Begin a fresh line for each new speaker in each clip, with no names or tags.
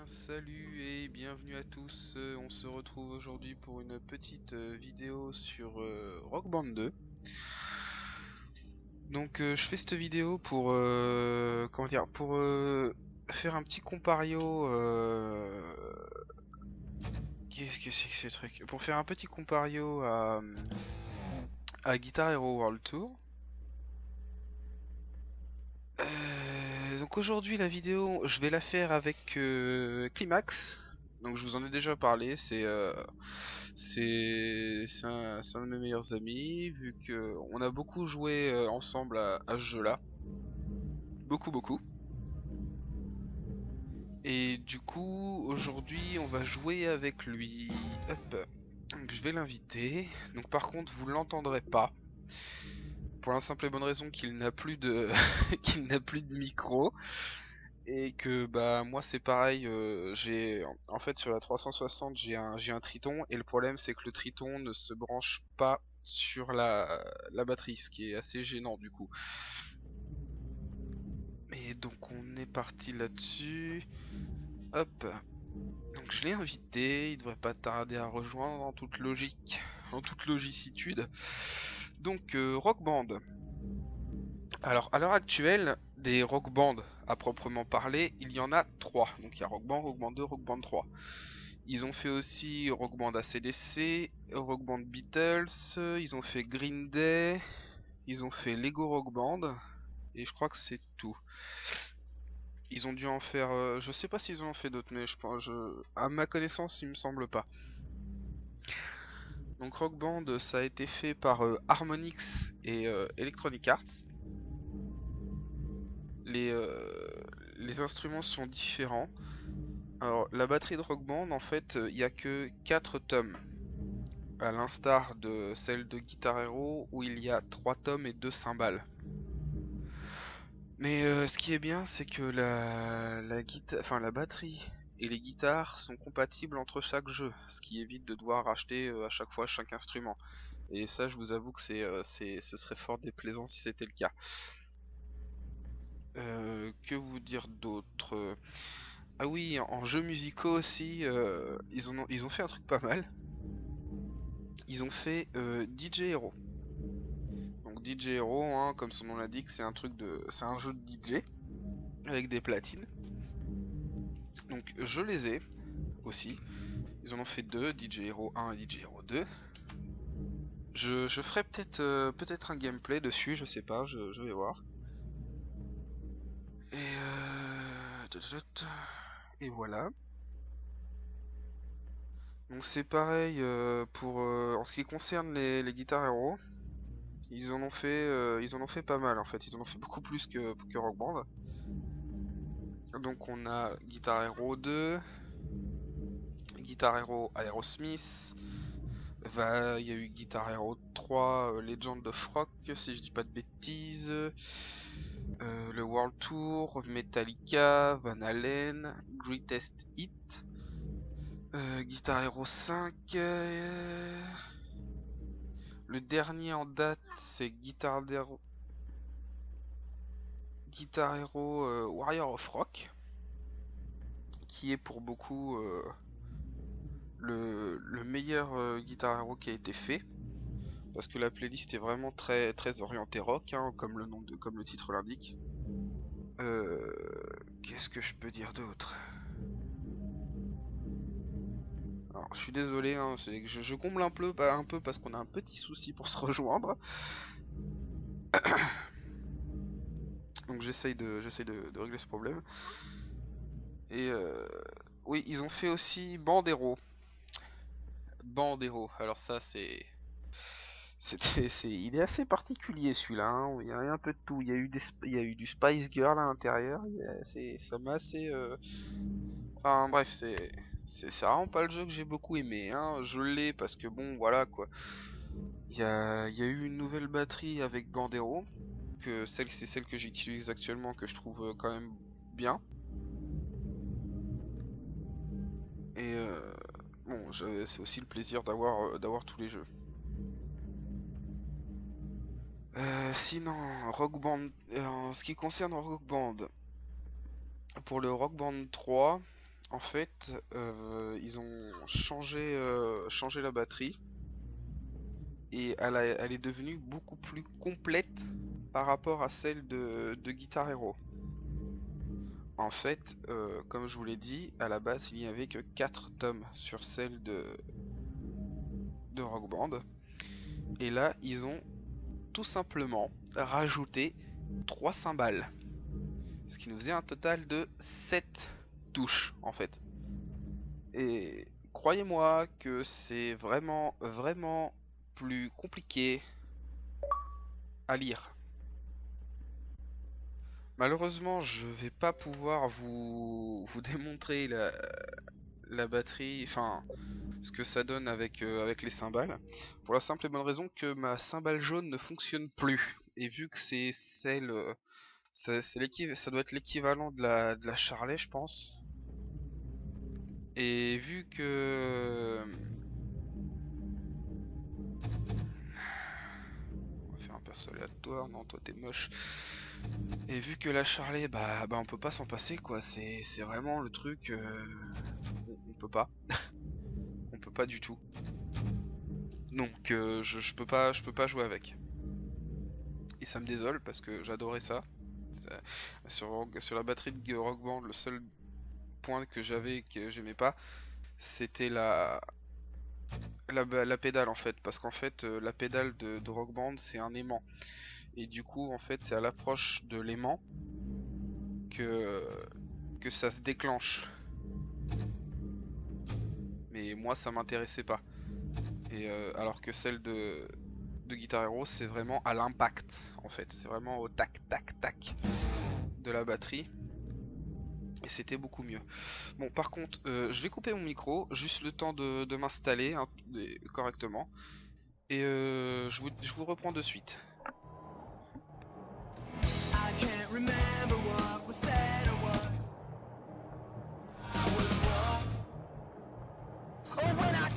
Salut et bienvenue à tous. On se retrouve aujourd'hui pour une petite vidéo sur Rock Band 2. Donc je fais cette vidéo pour comment dire, pour faire un petit compario. Qu'est-ce que c'est que ce truc? Pour faire un petit compario à Guitar Hero World Tour. Donc aujourd'hui la vidéo, je vais la faire avec Climax. Donc je vous en ai déjà parlé, c'est un de mes meilleurs amis, vu que on a beaucoup joué ensemble à ce jeu-là. Beaucoup. Et du coup, aujourd'hui, on va jouer avec lui. Hop. Donc je vais l'inviter. Donc par contre, vous l'entendrez pas. Pour la simple et bonne raison qu'il n'a plus de qu'il n'a plus de micro. Et que bah moi c'est pareil, j'ai en fait sur la 360 j'ai un Triton, et le problème c'est que le Triton ne se branche pas sur la batterie, ce qui est assez gênant du coup. Et donc on est parti là-dessus. Hop. Donc je l'ai invité, il devrait pas tarder à rejoindre en toute logique, en toute logicitude. Donc Rock Band. Alors à l'heure actuelle, des Rock Band à proprement parler, il y en a 3. Donc il y a Rock Band, Rock Band 2, Rock Band 3. Ils ont fait aussi Rock Band AC/DC, Rock Band Beatles, ils ont fait Green Day, ils ont fait Lego Rock Band, et je crois que c'est tout. Ils ont dû en faire, je sais pas s'ils en ont fait d'autres, mais je pense, à ma connaissance, il me semble pas. Donc Rock Band, ça a été fait par Harmonix et Electronic Arts. Les, euh, les instruments sont différents. Alors la batterie de Rock Band, en fait, il n'y a que 4 tomes. À l'instar de celle de Guitar Hero où il y a 3 tomes et 2 cymbales. Mais ce qui est bien, c'est que la batterie et les guitares sont compatibles entre chaque jeu, ce qui évite de devoir acheter à chaque fois chaque instrument. Et ça, je vous avoue que ce serait fort déplaisant si c'était le cas. Que vous dire d'autre? Ah oui, en jeux musicaux aussi, ils ont fait un truc pas mal. Ils ont fait DJ Hero. Donc DJ Hero, hein, comme son nom l'indique, c'est un jeu de DJ avec des platines. Donc je les ai aussi. Ils en ont fait deux, DJ Hero 1 et DJ Hero 2. Je ferai peut-être un gameplay dessus, je sais pas, je vais voir. Et et voilà. Donc c'est pareil pour en ce qui concerne les Guitar Hero. Ils en ont fait pas mal en fait. Ils en ont fait beaucoup plus que Rock Band. Donc on a Guitar Hero 2, Guitar Hero Aerosmith, il y a eu Guitar Hero 3, Legend of Rock, si je dis pas de bêtises, le World Tour, Metallica, Van Halen, Greatest Hit, Guitar Hero 5, le dernier en date c'est Guitar Hero Warrior of Rock, qui est pour beaucoup le meilleur Guitar Hero qui a été fait. Parce que la playlist est vraiment très orientée rock, hein, comme le titre l'indique. Qu'est-ce que je peux dire d'autre? Alors, je suis désolé, hein, c'est que je comble un peu parce qu'on a un petit souci pour se rejoindre. Donc j'essaye de régler ce problème. Et oui, ils ont fait aussi Bandero. Bandero. Alors ça, il est assez particulier celui-là, hein. Il y a un peu de tout. Il y a eu du Spice Girl à l'intérieur. Ça m'a assez. Enfin bref, c'est vraiment pas le jeu que j'ai beaucoup aimé, hein. Je l'ai parce que bon, voilà quoi. Il y a eu une nouvelle batterie avec Bandero, c'est celle que j'utilise actuellement, que je trouve quand même bien. Et bon, c'est aussi le plaisir d'avoir tous les jeux. Sinon, Rock Band, en ce qui concerne Rock Band, pour le Rock Band 3, en fait, ils ont changé la batterie et elle est devenue beaucoup plus complète par rapport à celle de Guitar Hero. En fait, comme je vous l'ai dit, à la base il n'y avait que 4 tomes sur celle de Rock Band. Et là, ils ont tout simplement rajouté 3 cymbales. Ce qui nous faisait un total de 7 touches en fait. Et croyez-moi que c'est vraiment, vraiment plus compliqué à lire. Malheureusement, je vais pas pouvoir vous démontrer la batterie, enfin ce que ça donne avec les cymbales, pour la simple et bonne raison que ma cymbale jaune ne fonctionne plus. Et vu que c'est celle, ça doit être l'équivalent de la Charlet, je pense. Et vu que on va faire un perso aléatoire, non toi t'es moche. Et vu que la Charlet, bah on peut pas s'en passer quoi. C'est vraiment le truc, on peut pas, on peut pas du tout. Donc je peux pas jouer avec. Et ça me désole parce que j'adorais ça. Sur la batterie de Rock Band, le seul point que j'avais que j'aimais pas, c'était la pédale en fait. Parce qu'en fait, la pédale de Rock Band, c'est un aimant. Et du coup, en fait, c'est à l'approche de l'aimant que ça se déclenche. Mais moi, ça m'intéressait pas. Et alors que celle de Guitar Hero, c'est vraiment à l'impact en fait. C'est vraiment au tac tac tac de la batterie. Et c'était beaucoup mieux. Bon, par contre, je vais couper mon micro, juste le temps de m'installer hein, correctement. Et je vous reprends de suite. I can't remember what was said or what I was wrong. Oh, when I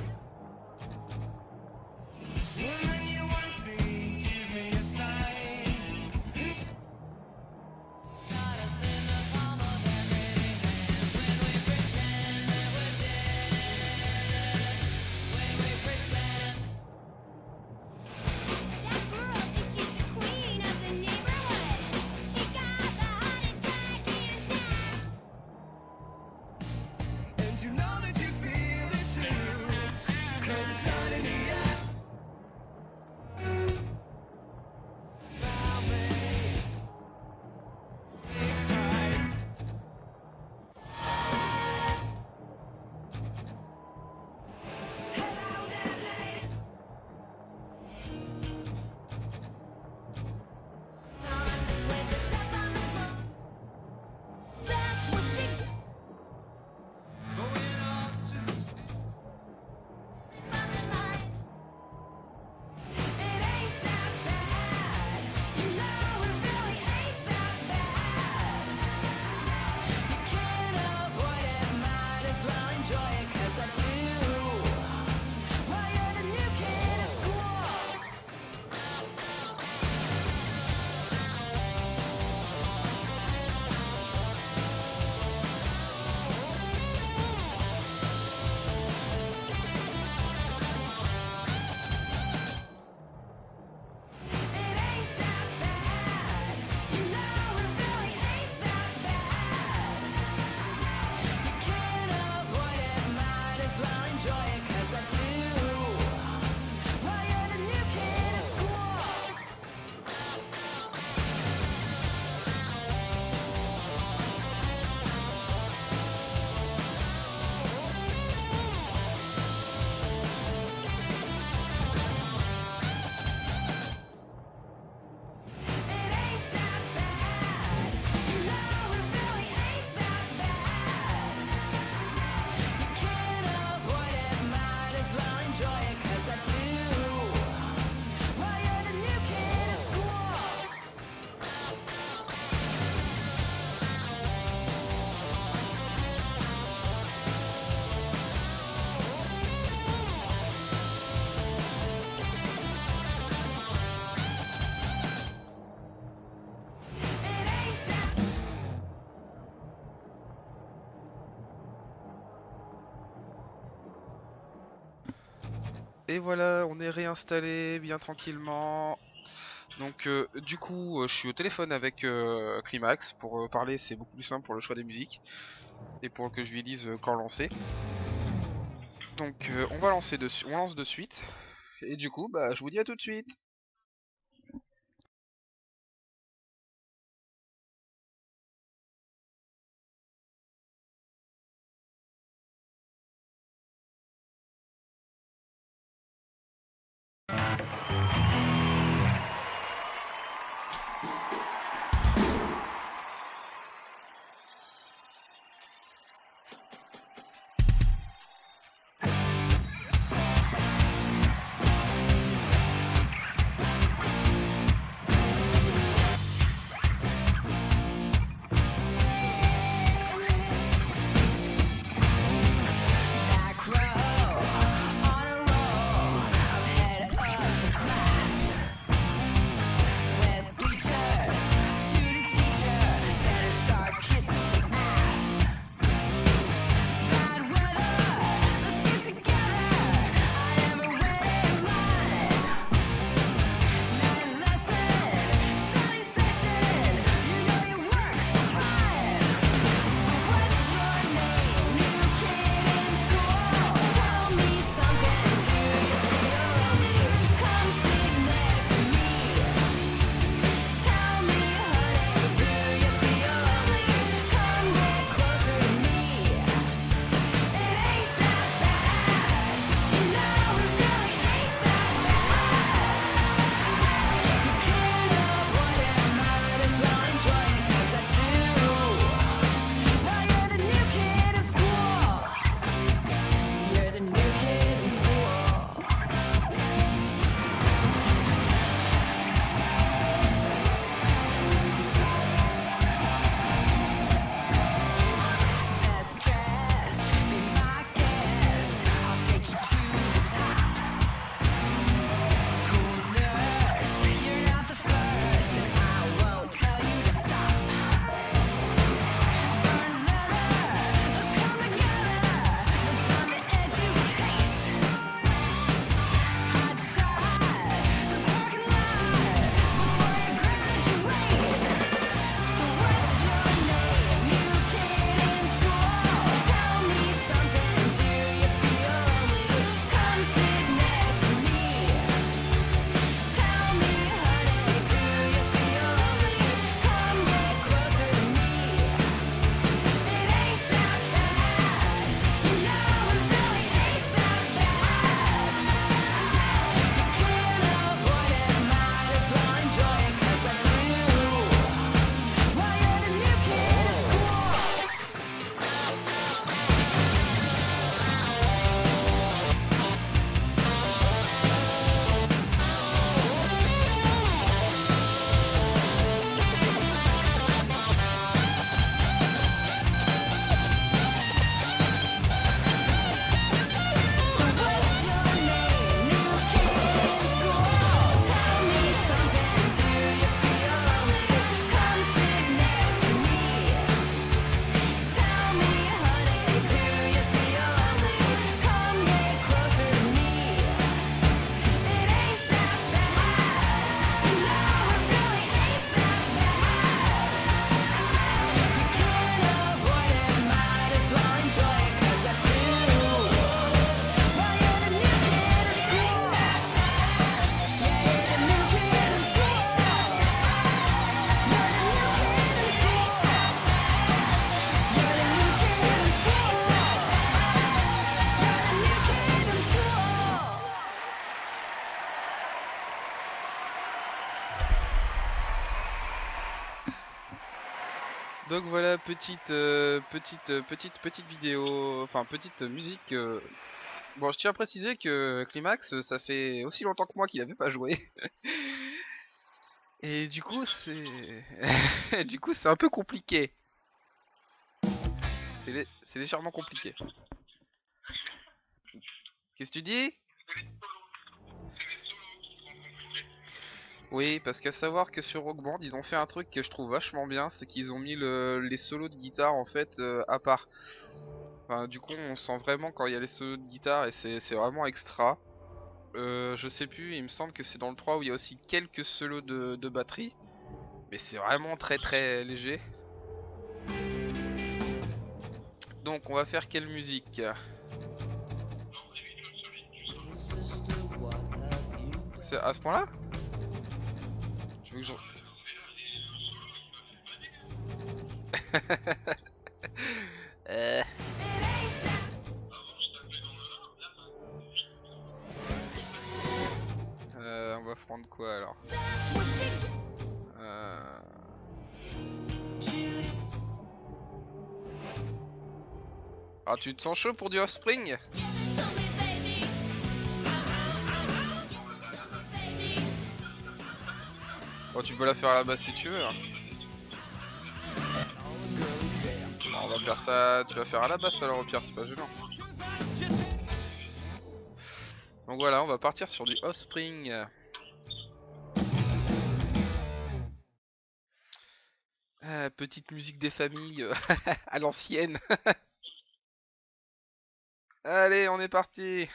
Et voilà, on est réinstallé bien tranquillement. Donc du coup, je suis au téléphone avec Climax pour parler, c'est beaucoup plus simple pour le choix des musiques et pour que je lui dise quand lancer. Donc on va lancer on lance de suite. Et du coup, bah je vous dis à tout de suite. Donc voilà, petite vidéo, enfin petite musique. Bon, je tiens à préciser que Climax, ça fait aussi longtemps que moi qu'il avait pas joué. Et du coup, du coup, c'est un peu compliqué. C'est légèrement compliqué. Qu'est-ce que tu dis? Oui, parce qu'à savoir que sur Rock Band, ils ont fait un truc que je trouve vachement bien, c'est qu'ils ont mis les solos de guitare en fait à part. Enfin, du coup, on sent vraiment quand il y a les solos de guitare et c'est vraiment extra. Je sais plus, il me semble que c'est dans le 3 où il y a aussi quelques solos de batterie. Mais c'est vraiment très très léger. Donc on va faire quelle musique? C'est à ce point là? Tu veux que je... on va prendre quoi alors? Ah, tu te sens chaud pour du Offspring? Bon, tu peux la faire à la basse si tu veux. Hein. Bon, on va faire ça. Tu vas faire à la basse alors au pire, c'est pas gênant. Donc voilà, on va partir sur du Offspring. Petite musique des familles à l'ancienne. Allez, on est parti.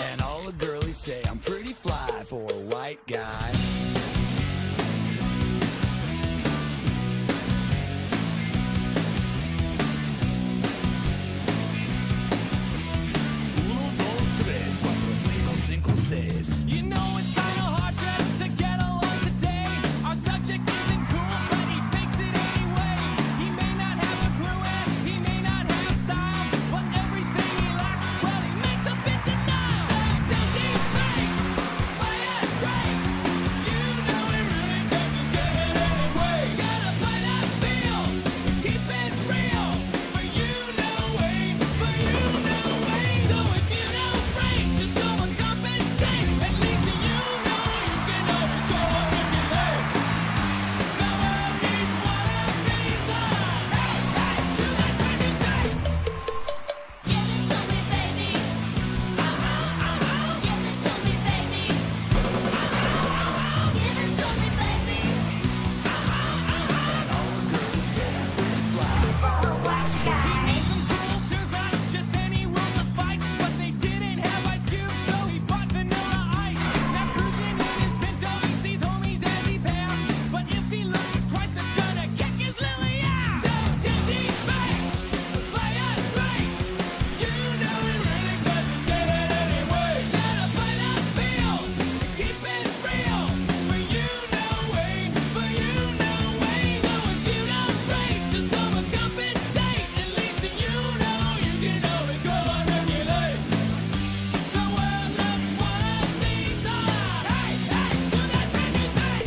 And all the girlies say I'm pretty fly for a white guy. Uno, dos, tres, cuatro, cinco, cinco, seis. You know it's kinda hard just to get along today. Our subject isn't cool, but he thinks it anyway. He may not have a clue and he may not have style, but everything he lacks, well, he makes up in denial. So don't you think, play us straight. You know he really doesn't get it anyway. Gotta play that feel, keep it real. For you know way, for you know way. So if you know break, just go and compensate. At least you know you can always go on if you like. The world needs one of these. Hey, hey, do that brand new thing.
Give it to me, baby. Give it to me, baby. Give it to me, baby.
And all the girlies say I'm pretty fly.
He
made some cool tunes, not just any rules to fight, but they didn't have Ice Cube, so he bought Vanilla Ice. Now cruising in his Pinto, he sees homies as he passed, but if he looks twice, they're gonna kick his lily ass. So Dizzy Bang, play us straight. You know he really doesn't get it anyway. Gotta play that feel, keep it real. For you know way, for you know way. So if you don't break, just overcompensate. At least you know you can always go on regulate. The world loves one of these. Hey, hey, do that brand new thing.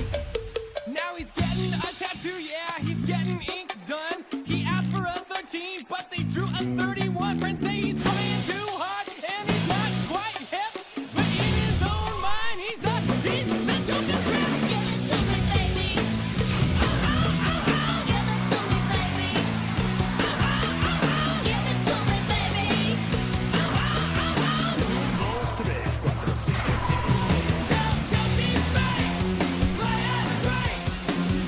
Now he's getting a tattoo, yeah, he's getting ink done. He asked for a 13, but they drew a 31. Friends say he's trying too hard, and he's not quite hip. But in his own mind, he's the token strip.
Give it to me, baby. Give it to me, baby. Give it to me, baby.
Dos, tres, cuatro, cinco, cinco, seis. So Dizzy Bang, play us straight.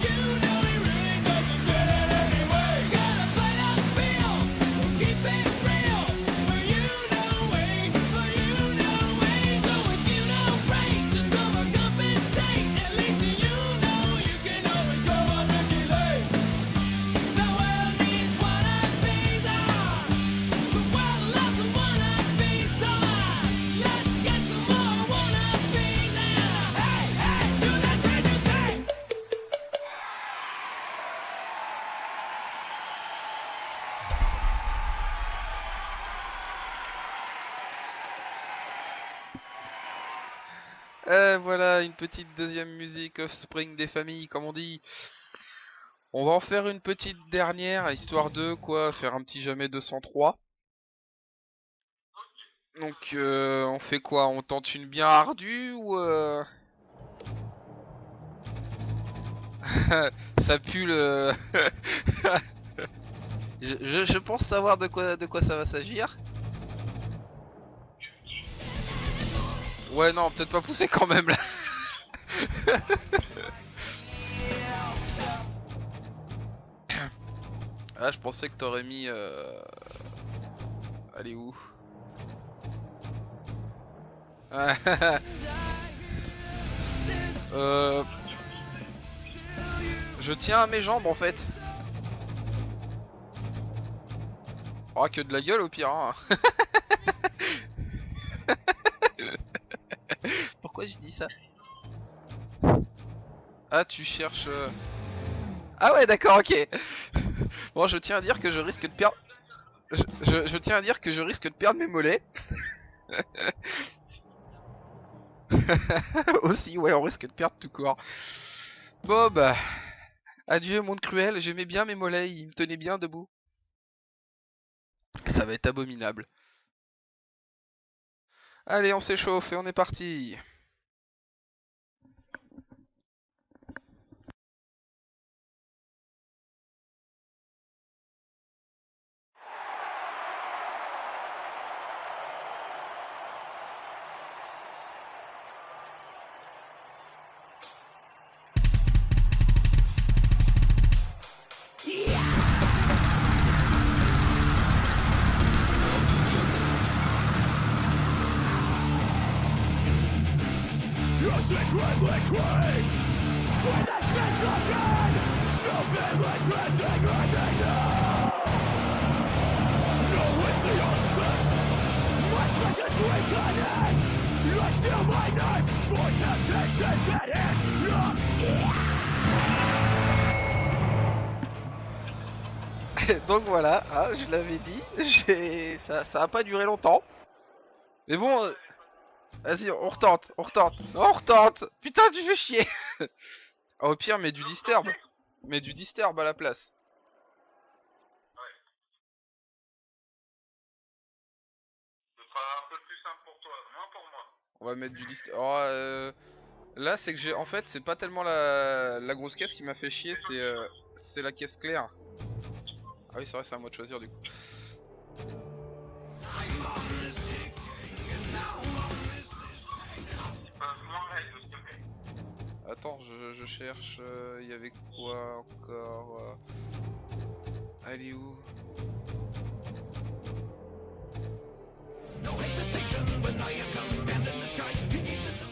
You know he really doesn't get it anyway. Gotta play that feel, keep it real. For you know way, for you know way. So if you don't break, just overcompensate. At least you know you can always go on regulate. The world needs one of these. The world loves a one of these. Let's get some more one of these. Hey, hey, do that brand new thing.
Voilà, une petite deuxième musique Offspring des familles, comme on dit. On va en faire une petite dernière, histoire de quoi, faire un petit jamais 203. Donc on fait quoi? On tente une bien ardue ou Ça pue le... je pense savoir de quoi ça va s'agir. Ouais, non, peut-être pas pousser quand même là. Ah, je pensais que t'aurais mis... Allez, où? Je tiens à mes jambes en fait. Oh, que de la gueule au pire, hein. Pourquoi j'ai dit ça? Ah, tu cherches... Ah ouais, d'accord, ok. Bon, je tiens à dire que je risque de perdre... Je tiens à dire que je risque de perdre mes mollets. Aussi, ouais, on risque de perdre tout court. Bon bah... Adieu monde cruel, j'aimais bien mes mollets, ils me tenaient bien debout. Ça va être abominable. Allez, on s'échauffe et on est parti. Donc voilà, ah, je l'avais dit, ça a pas duré longtemps. Mais bon, vas-y, on retente, on retente. Non, on retente. Putain, tu fais chier. Ah, au pire, mets du disturb. Mets du disturb à la place.
Ce sera un peu plus simple pour toi, moins pour moi.
On va mettre du disturb. Oh, là, c'est que j'ai... En fait, c'est pas tellement la grosse caisse qui m'a fait chier, c'est la caisse claire. Ah oui, c'est vrai, c'est à moi de choisir du coup. Attends, je cherche. Il y avait quoi encore Elle est où?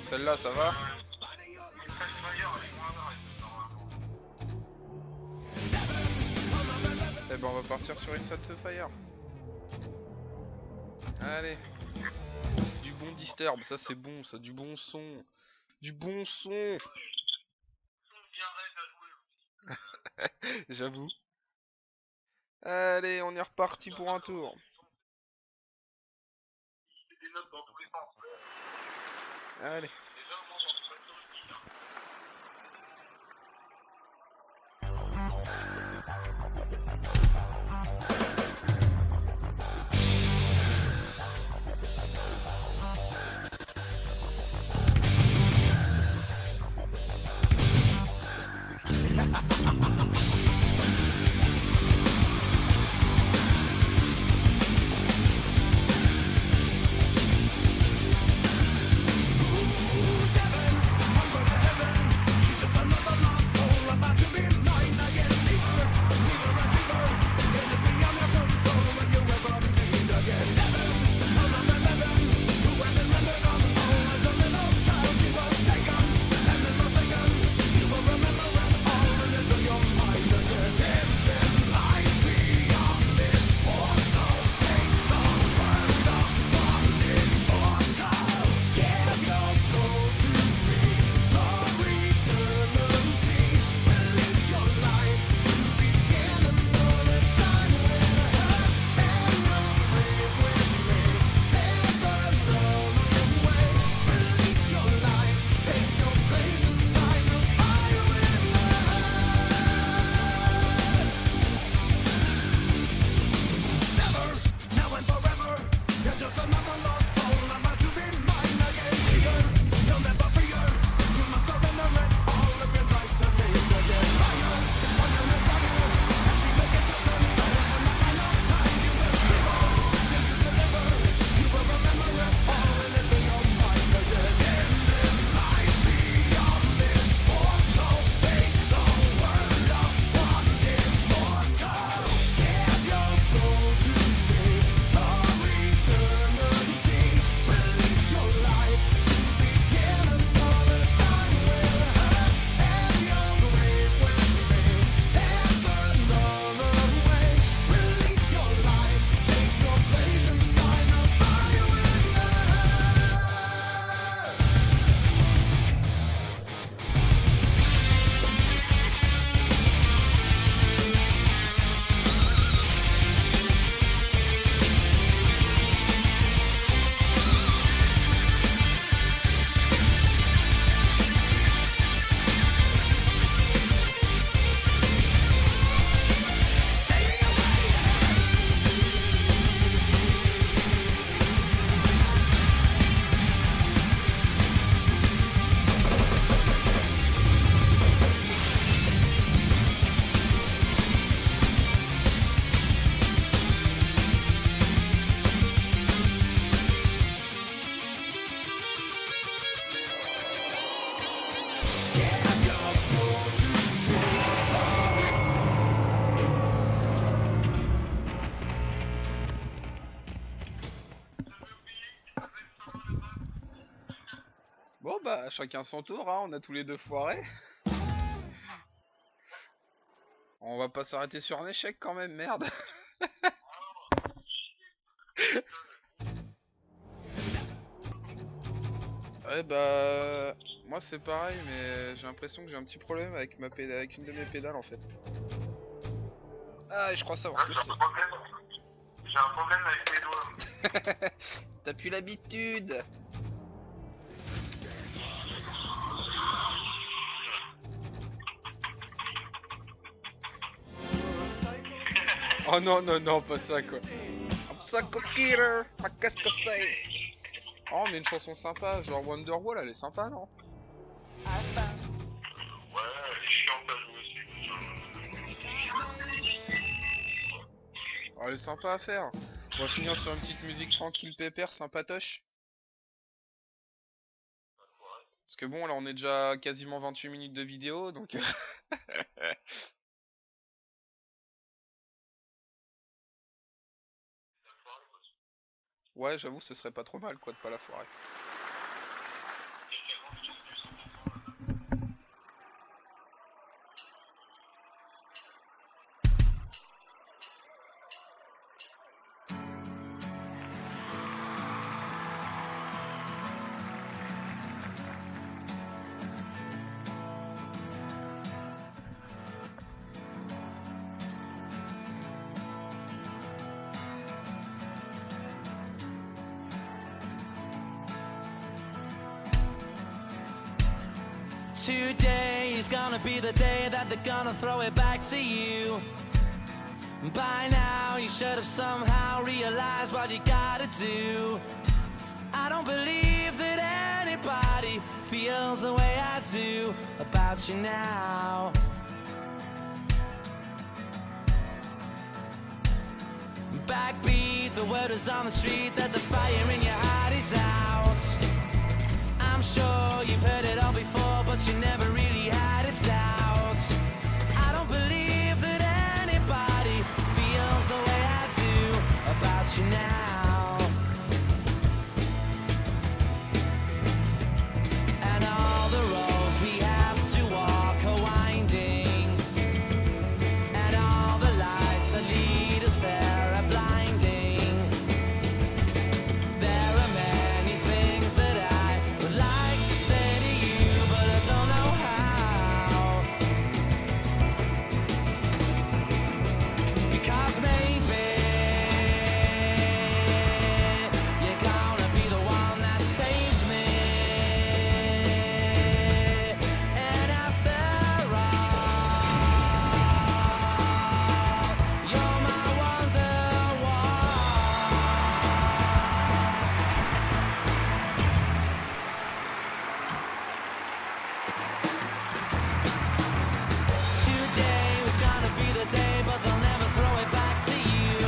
Celle-là, ça va? Eh ben, on va partir sur une Fire. Allez. Du bon disturb, ça c'est bon, ça, du bon son. Du bon son. J'avoue. Allez, on est reparti pour un tour. Allez. Bon bah chacun son tour, hein, on a tous les deux foiré. On va pas s'arrêter sur un échec quand même, merde. Ouais bah moi c'est pareil mais j'ai l'impression que j'ai un petit problème avec ma pédale, avec une de mes pédales en fait. Ah et je crois savoir ce que c'est.
J'ai un problème avec mes doigts.
T'as plus l'habitude. Oh non non non pas ça quoi. I'm psycho killer. Ah, qu'est-ce que c'est? Oh mais une chanson sympa, genre Wonderwall elle est sympa non?
Ouais, elle est chiante à jouer aussi.
Oh, elle est sympa à faire. On va finir sur une petite musique tranquille pépère sympatoche. Parce que bon là on est déjà quasiment 28 minutes de vidéo donc... Ouais j'avoue ce serait pas trop mal quoi de pas la foirer.
Today is gonna be the day that they're gonna throw it back to you. By now you should have somehow realized what you gotta do. I don't believe that anybody feels the way I do about you now. Backbeat, the word is on the street that the fire in your heart is out. I'm sure you've heard it all before, but you never really had a doubt. I don't believe that anybody feels the way I do about you now. And all the roads we have to walk are winding, and all the lights that lead us there are blinding. There are many things that I would like to say to you, but I don't know how. Because maybe you're gonna be the one that saves me. And after all, you're my wonderwall. Today was gonna be the day, but they'll never throw it back to you.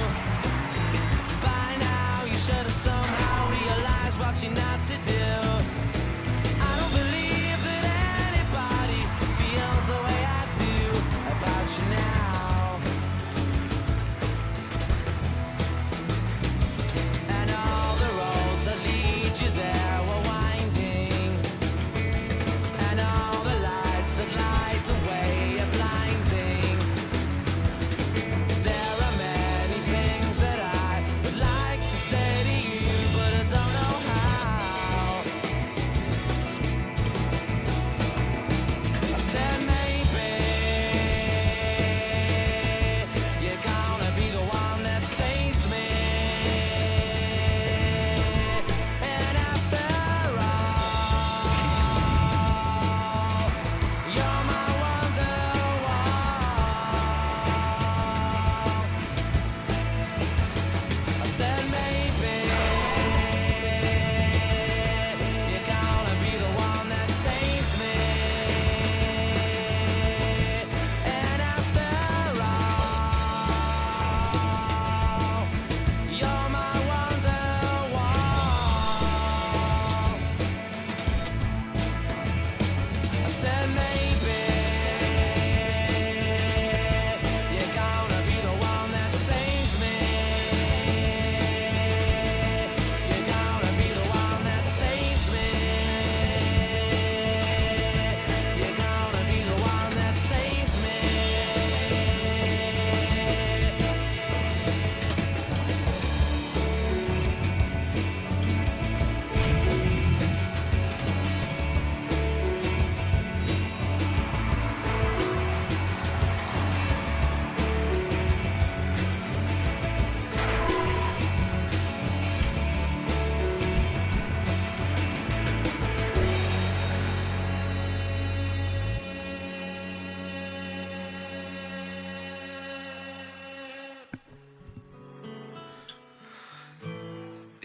By now, you should have somehow realized what you're not to do. I don't believe that anybody feels the way I do about you now. And all the roads that lead you there were winding, and all the lights that light the way are blinding. There are many things that I would like to say to you, but I don't know how. I said maybe you're gonna be the one that saves me. And after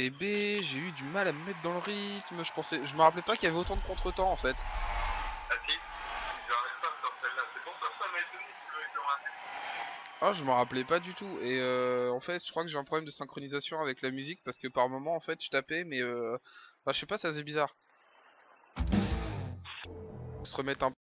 Et B, j'ai eu du mal à me mettre dans le rythme. Je me rappelais pas qu'il y avait autant de contretemps en fait.
Ah si, j'arrive pas sur celle-là. C'est pour ça que ça m'a étonné que tu l'aies sur un.
Ah, je m'en rappelais pas du tout. Et en fait, je crois que j'ai un problème de synchronisation avec la musique parce que par moment, en fait, je tapais, mais enfin, je sais pas, ça faisait bizarre. Se remettre un